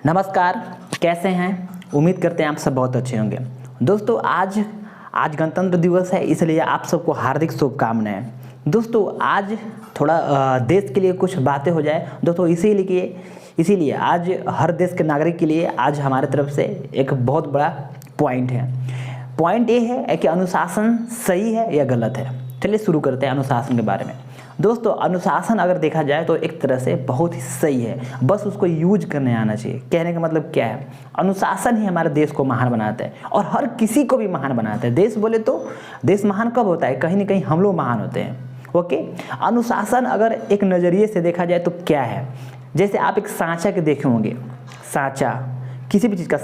नमस्कार, कैसे हैं? उम्मीद करते हैं आप सब बहुत अच्छे होंगे। दोस्तों आज गणतंत्र दिवस है, इसलिए आप सबको हार्दिक शुभकामनाएं। दोस्तों आज थोड़ा देश के लिए कुछ बातें हो जाए दोस्तों, इसीलिए आज हर देश के नागरिक के लिए आज हमारे तरफ से एक बहुत बड़ा पॉइंट है। पॉइंट ये है कि अनुशासन सही है या गलत है। चलिए शुरू करते हैं अनुशासन के बारे में। दोस्तों अनुशासन अगर देखा जाए तो एक तरह से बहुत ही सही है, बस उसको यूज करने आना चाहिए। कहने का मतलब क्या है, अनुशासन ही हमारे देश को महान बनाता है और हर किसी को भी महान बनाता है। देश बोले तो देश महान कब होता है, कहीं ना कहीं हम लोग महान होते हैं। ओके, अनुशासन अगर एक नज़रिए से देखा जाए तो क्या है, जैसे आप एक सांचा के देखे होंगे। सांचा किसी भी चीज़ का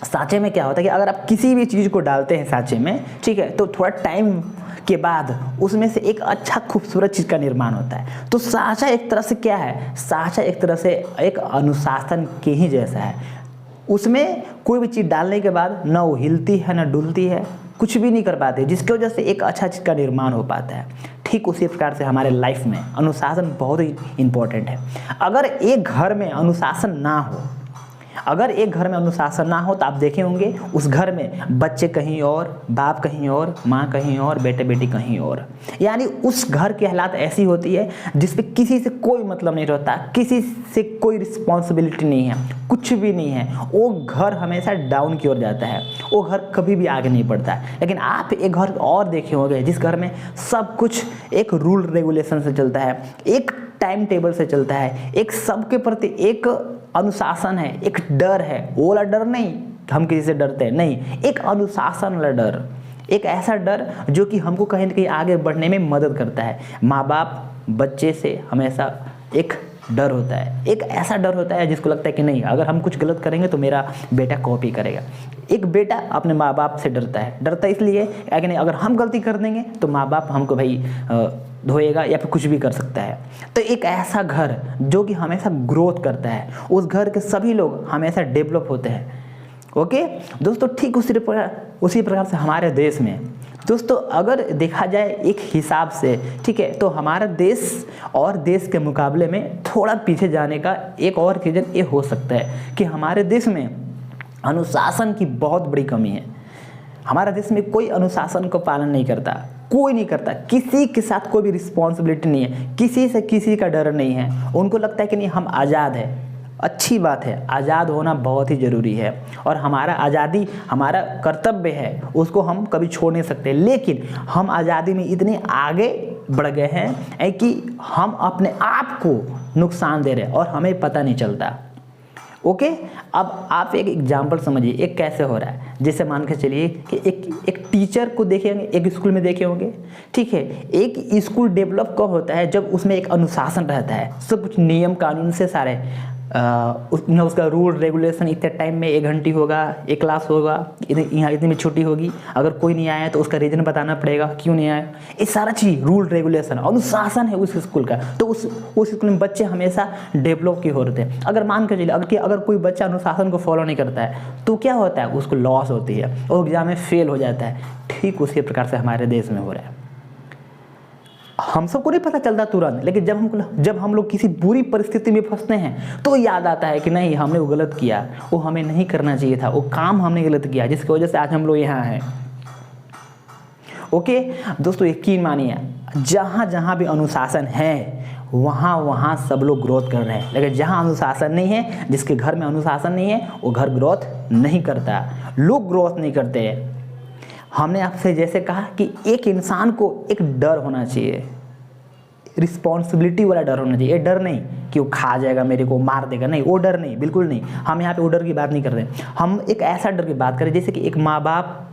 सांचे में क्या होता है कि अगर आप किसी भी चीज़ को डालते हैं सांचे में, ठीक है, तो थोड़ा टाइम के बाद उसमें से एक अच्छा खूबसूरत चीज़ का निर्माण होता है। तो सांचा एक तरह से क्या है, सांचा एक तरह से एक अनुशासन के ही जैसा है। उसमें कोई भी चीज़ डालने के बाद ना वो हिलती है ना डुलती है, कुछ भी नहीं कर पाते, जिसकी वजह से एक अच्छा चीज़ का निर्माण हो पाता है। ठीक उसी प्रकार से हमारे लाइफ में अनुशासन बहुत ही इम्पोर्टेंट है। अगर एक घर में अनुशासन ना हो, तो आप देखे होंगे उस घर में बच्चे कहीं और, बाप कहीं और, माँ कहीं और, बेटे बेटी कहीं और। यानी उस घर की हालात ऐसी होती है जिसपे किसी से कोई मतलब नहीं रहता, किसी से कोई रिस्पॉन्सिबिलिटी नहीं है, कुछ भी नहीं है। वो घर हमेशा डाउन की ओर जाता है, वो घर कभी भी आगे नहीं बढ़ता है। लेकिन आप एक घर और देखे होंगे जिस घर में सब कुछ एक रूल रेगुलेशन से चलता है, एक टाइम टेबल से चलता है, एक सबके प्रति एक अनुशासन है, एक डर है। वो वाला डर नहीं हम किसी से डरते हैं, नहीं, एक अनुशासन वाला डर, एक ऐसा डर जो कि हमको कहीं ना कहीं आगे बढ़ने में मदद करता है। माँ बाप बच्चे से हमेशा एक डर होता है, एक ऐसा डर होता है जिसको लगता है कि नहीं, अगर हम कुछ गलत करेंगे तो मेरा बेटा कॉपी करेगा। एक बेटा अपने माँ बाप से डरता इसलिए कि नहीं, अगर हम गलती कर देंगे तो माँ बाप हमको भाई धोएगा या फिर कुछ भी कर सकता है। तो एक ऐसा घर जो कि हमेशा ग्रोथ करता है, उस घर के सभी लोग हमेशा डेवलप होते हैं। ओके दोस्तों, ठीक उसी प्रकार से हमारे देश में दोस्तों अगर देखा जाए एक हिसाब से, ठीक है, तो हमारा देश और देश के मुकाबले में थोड़ा पीछे जाने का एक और रीज़न ये हो सकता है कि हमारे देश में अनुशासन की बहुत बड़ी कमी है। हमारा देश में कोई अनुशासन को पालन नहीं करता, कोई नहीं करता, किसी के साथ कोई भी रिस्पॉन्सिबिलिटी नहीं है, किसी से किसी का डर नहीं है। उनको लगता है कि नहीं, हम आज़ाद है। अच्छी बात है, आज़ाद होना बहुत ही ज़रूरी है और हमारा आज़ादी हमारा कर्तव्य है, उसको हम कभी छोड़ नहीं सकते। लेकिन हम आज़ादी में इतने आगे बढ़ गए हैं कि हम अपने आप को नुकसान दे रहे हैं और हमें पता नहीं चलता। ओके, अब आप एक एग्जाम्पल समझिए, एक कैसे हो रहा है। जैसे मान के चलिए कि एक टीचर को देखे होंगे, एक स्कूल में देखे होंगे, ठीक है। एक स्कूल डेवलप कब होता है, जब उसमें एक अनुशासन रहता है, सब कुछ नियम कानून से सारे उसका रूल रेगुलेशन, इतने टाइम में 1 घंटी होगा, एक क्लास होगा, यहाँ इतनी में छुट्टी होगी, अगर कोई नहीं आया तो उसका रीज़न बताना पड़ेगा क्यों नहीं आया। ये सारा चीज़ रूल रेगुलेशन अनुशासन है उस स्कूल का। तो उस स्कूल में बच्चे हमेशा डेवलप की हो रहे थे। अगर मान के चलिए अगर कोई बच्चा अनुशासन को फॉलो नहीं करता है तो क्या होता है, उसको लॉस होती है, वो एग्जाम में फेल हो जाता है। ठीक उसी प्रकार से हमारे देश में हो रहा है। हम सबको नहीं पता चलता तुरंत, लेकिन जब हम लोग किसी बुरी परिस्थिति में फंसते हैं तो याद आता है कि नहीं, हमने वो गलत किया, वो हमें नहीं करना चाहिए था, वो काम हमने गलत किया जिसकी वजह से आज हम लोग यहाँ हैं। ओके दोस्तों, यकीन मानिए जहाँ जहाँ भी अनुशासन है वहाँ सब लोग ग्रोथ कर रहे हैं। लेकिन जहाँ अनुशासन नहीं है, जिसके घर में अनुशासन नहीं है, वो घर ग्रोथ नहीं करता, लोग ग्रोथ नहीं करते। हमने आपसे जैसे कहा कि एक इंसान को एक डर होना चाहिए, रिस्पॉन्सिबिलिटी वाला डर होना चाहिए। ये डर नहीं कि वो खा जाएगा, मेरे को मार देगा, नहीं, वो डर नहीं, बिल्कुल नहीं। हम यहाँ पे वो डर की बात नहीं कर रहे, हम एक ऐसा डर की बात करें जैसे कि एक माँ बाप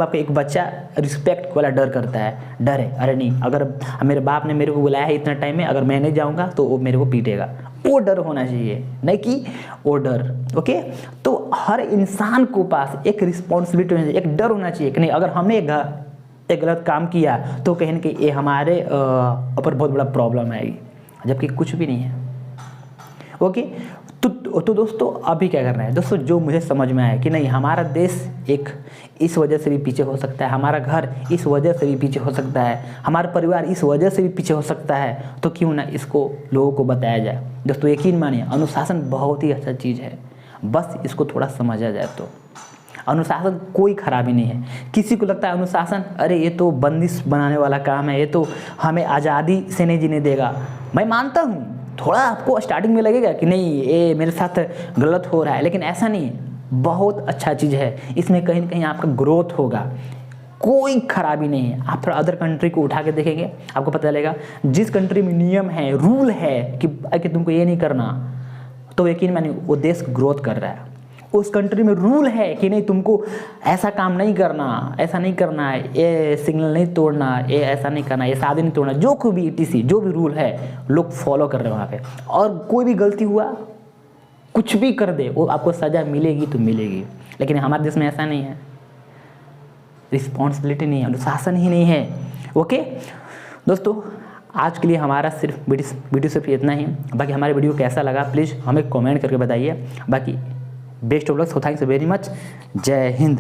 का एक बच्चा रिस्पेक्ट वाला डर करता है। डर है, अरे नहीं, अगर मेरे बाप ने मेरे को बुलाया है इतना टाइम में, अगर मैं नहीं जाऊँगा तो वो मेरे को पीटेगा। वो डर होना चाहिए, नहीं कि वो डर। ओके, तो हर इंसान को पास एक रिस्पॉन्सिबिलिटी होनी चाहिए, एक डर होना चाहिए कि नहीं, अगर हमने एक गलत काम किया तो कहीं ना कहीं ये हमारे ऊपर बहुत बड़ा प्रॉब्लम आएगी, जबकि कुछ भी नहीं है। ओके, तो तो दोस्तों अभी क्या करना है दोस्तों, जो मुझे समझ में आया कि नहीं हमारा देश एक इस वजह से भी पीछे हो सकता है, हमारा घर इस वजह से भी पीछे हो सकता है, हमारा परिवार इस वजह से भी पीछे हो सकता है, तो क्यों ना इसको लोगों को बताया जाए। दोस्तों यकीन मानिए अनुशासन बहुत ही अच्छा चीज़ है, बस इसको थोड़ा समझा जाए तो। अनुशासन कोई खराबी नहीं है। किसी को लगता है अनुशासन अरे ये तो बंदिश बनाने वाला काम है, ये तो हमें आज़ादी से नहीं जीने देगा। मैं मानता हूँ थोड़ा आपको स्टार्टिंग में लगेगा कि नहीं ये मेरे साथ गलत हो रहा है, लेकिन ऐसा नहीं है, बहुत अच्छा चीज़ है। इसमें कहीं ना कहीं आपका ग्रोथ होगा, कोई खराबी नहीं है। आप थोड़ा अदर कंट्री को उठा के देखेंगे आपको पता चलेगा, जिस कंट्री में नियम है, रूल है कि तुमको ये नहीं करना, तो यकीन मानिए वो देश ग्रोथ कर रहा है। उस कंट्री में रूल है कि नहीं तुमको ऐसा काम नहीं करना, ऐसा नहीं करना है, ये सिग्नल नहीं तोड़ना, ये ऐसा नहीं करना, ये शादी नहीं तोड़ना, जो कोई भी ETC जो भी रूल है लोग फॉलो कर रहे हैं वहाँ पे। और कोई भी गलती हुआ कुछ भी कर दे वो आपको सज़ा मिलेगी तो मिलेगी। लेकिन हमारे देश में ऐसा नहीं है, रिस्पॉन्सिबिलिटी नहीं है, अनुशासन ही नहीं है। ओके दोस्तों, आज के लिए हमारा सिर्फ वीडियो सिर्फ इतना ही। बाकी हमारे वीडियो कैसा लगा प्लीज़ हमें कमेंट करके बताइए। बाकी best of luck, thanks very much, जय हिंद।